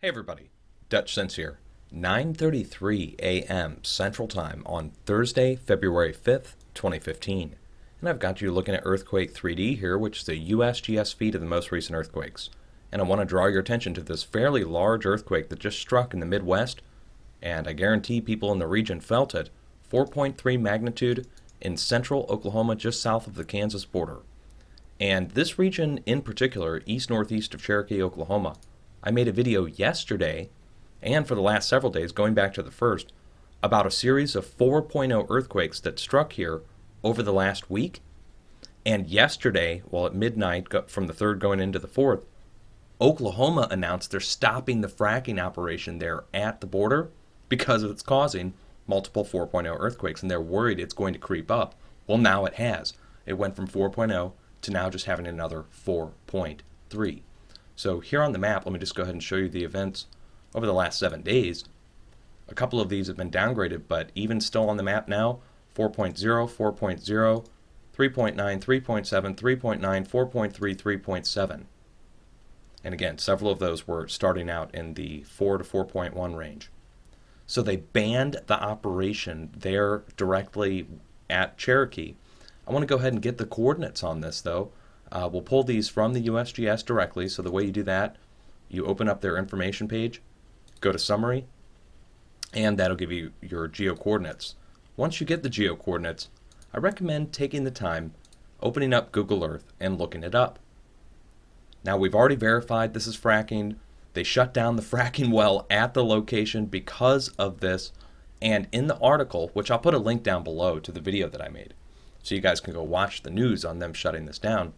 Hey everybody, Dutch Sense here. 9:33 a.m. Central Time on Thursday, February 5th, 2015. And I've got you looking at Earthquake 3D here, which is a USGS feed of the most recent earthquakes. And I want to draw your attention to this fairly large earthquake that just struck in the Midwest, and I guarantee people in the region felt it. 4.3 magnitude in central Oklahoma, just south of the Kansas border. And this region in particular, east-northeast of Cherokee, Oklahoma, I made a video yesterday, and for the last several days, going back to the first, about a series of 4.0 earthquakes that struck here over the last week. And yesterday, well, at midnight, from the 3rd going into the 4th, Oklahoma announced they're stopping the fracking operation there at the border because it's causing multiple 4.0 earthquakes, and they're worried it's going to creep up. Well, now it has. It went from 4.0 to now just having another 4.3. So here on the map, let me just go ahead and show you the events over the last 7 days. A couple of these have been downgraded, but even still on the map now, 4.0, 4.0, 3.9, 3.7, 3.9, 4.3, 3.7. And again, several of those were starting out in the 4 to 4.1 range. So they banned the operation there directly at Cherokee. I want to go ahead and get the coordinates on this, though. We'll pull these from the USGS directly, so the way you do that, you open up their information page, go to Summary, and that'll give you your geo-coordinates. Once you get the geo-coordinates, I recommend taking the time, opening up Google Earth, and looking it up. Now, we've already verified this is fracking. They shut down the fracking well at the location because of this, and in the article, which I'll put a link down below to the video that I made, so you guys can go watch the news on them shutting this down.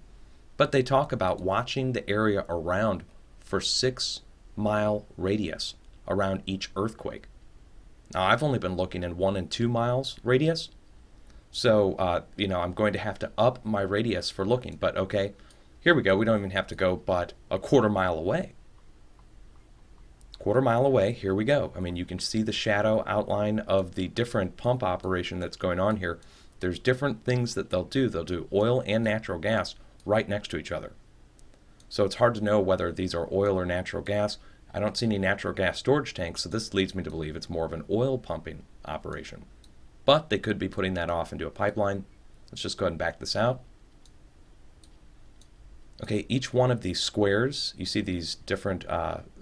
But they talk about watching the area around for 6-mile radius around each earthquake. Now, I've only been looking in 1 and 2 miles radius. So, I'm going to have to up my radius for looking. But okay, here we go. We don't even have to go but a quarter mile away. Quarter mile away, here we go. I mean, you can see the shadow outline of the different pump operation that's going on here. There's different things that they'll do. They'll do oil and natural gas right next to each other. So it's hard to know whether these are oil or natural gas. I don't see any natural gas storage tanks, so this leads me to believe it's more of an oil pumping operation. But they could be putting that off into a pipeline. Let's just go ahead and back this out. Okay, each one of these squares, you see these different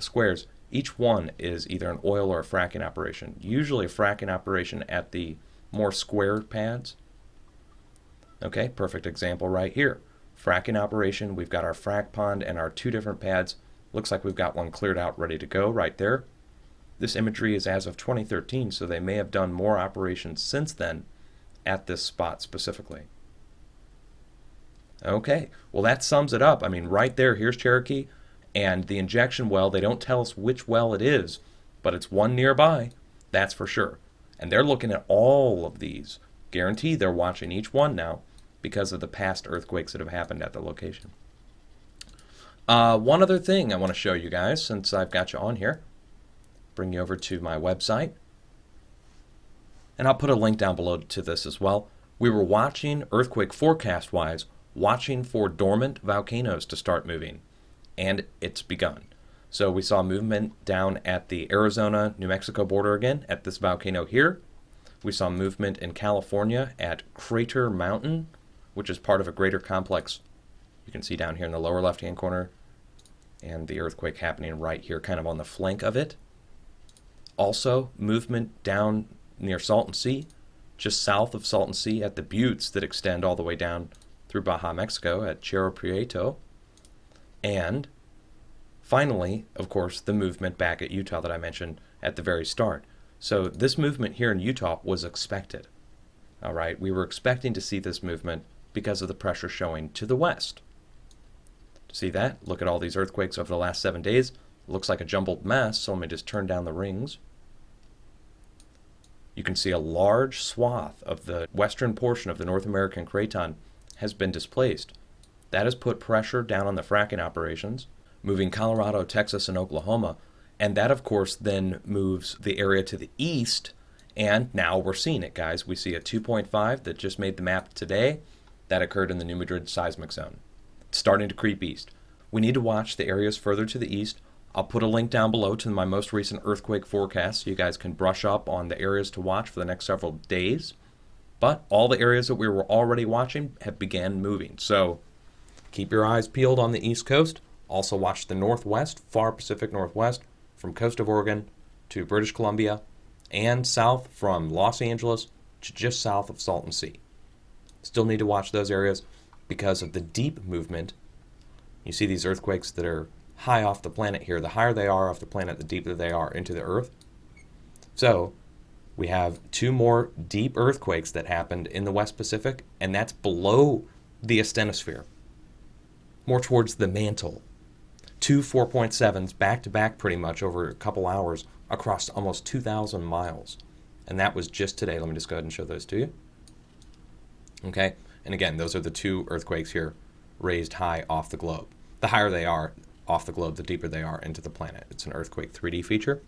squares, each one is either an oil or a fracking operation. Usually a fracking operation at the more square pads. Okay, perfect example right here. Fracking operation, we've got our frac pond and our 2 different pads. Looks like we've got one cleared out, ready to go right there. This imagery is as of 2013, so they may have done more operations since then at this spot specifically. Okay, well that sums it up. I mean, right there, here's Cherokee, and the injection well, they don't tell us which well it is, but it's one nearby, that's for sure. And they're looking at all of these. Guaranteed they're watching each one now because of the past earthquakes that have happened at the location. One other thing I want to show you guys since I've got you on here. Bring you over to my website. And I'll put a link down below to this as well. We were watching, earthquake forecast-wise, watching for dormant volcanoes to start moving. And it's begun. So we saw movement down at the Arizona-New Mexico border again at this volcano here. We saw movement in California at Crater Mountain, which is part of a greater complex. You can see down here in the lower left-hand corner, and the earthquake happening right here, kind of on the flank of it. Also, movement down near Salton Sea, just south of Salton Sea at the buttes that extend all the way down through Baja, Mexico at Cerro Prieto. And finally, of course, the movement back at Utah that I mentioned at the very start. So this movement here in Utah was expected. All right, we were expecting to see this movement because of the pressure showing to the west. See that? Look at all these earthquakes over the last 7 days. Looks like a jumbled mess, so let me just turn down the rings. You can see a large swath of the western portion of the North American craton has been displaced. That has put pressure down on the fracking operations, moving Colorado, Texas, and Oklahoma, and that, of course, then moves the area to the east, and now we're seeing it, guys. We see a 2.5 that just made the map today. That occurred in the New Madrid seismic zone. It's starting to creep east. We need to watch the areas further to the east. I'll put a link down below to my most recent earthquake forecast so you guys can brush up on the areas to watch for the next several days. But all the areas that we were already watching have began moving. So keep your eyes peeled on the East Coast. Also watch the Northwest, far Pacific Northwest, from coast of Oregon to British Columbia, and south from Los Angeles to just south of Salton Sea. Still need to watch those areas because of the deep movement. You see these earthquakes that are high off the planet here. The higher they are off the planet, the deeper they are into the earth. So we have 2 more deep earthquakes that happened in the West Pacific, and that's below the asthenosphere, more towards the mantle. 2 4.7s back to back pretty much over a couple hours across almost 2,000 miles. And that was just today. Let me just go ahead and show those to you. Okay, and again, those are the 2 earthquakes here raised high off the globe. The higher they are off the globe, the deeper they are into the planet. It's an earthquake 3D feature.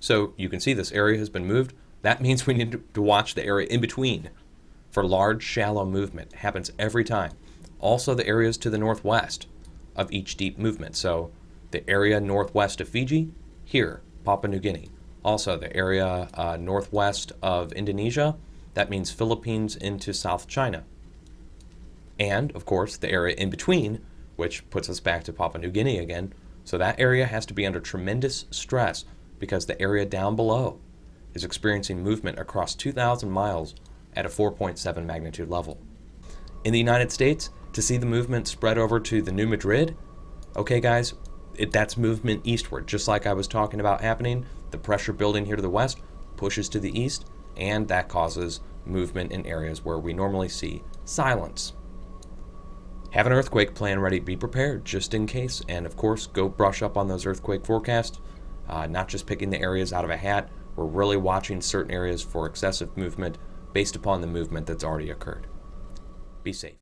So you can see this area has been moved. That means we need to watch the area in between for large, shallow movement. It happens every time. Also the areas to the northwest of each deep movement. So the area northwest of Fiji, here, Papua New Guinea. Also the area northwest of Indonesia, that means Philippines into South China. And, of course, the area in between, which puts us back to Papua New Guinea again. So that area has to be under tremendous stress because the area down below is experiencing movement across 2,000 miles at a 4.7 magnitude level. In the United States, to see the movement spread over to the New Madrid, okay guys, that's movement eastward, just like I was talking about happening. The pressure building here to the west pushes to the east, and that causes movement in areas where we normally see silence. Have an earthquake plan ready, be prepared just in case, and of course go brush up on those earthquake forecasts, not just picking the areas out of a hat. We're really watching certain areas for excessive movement based upon the movement that's already occurred. Be safe.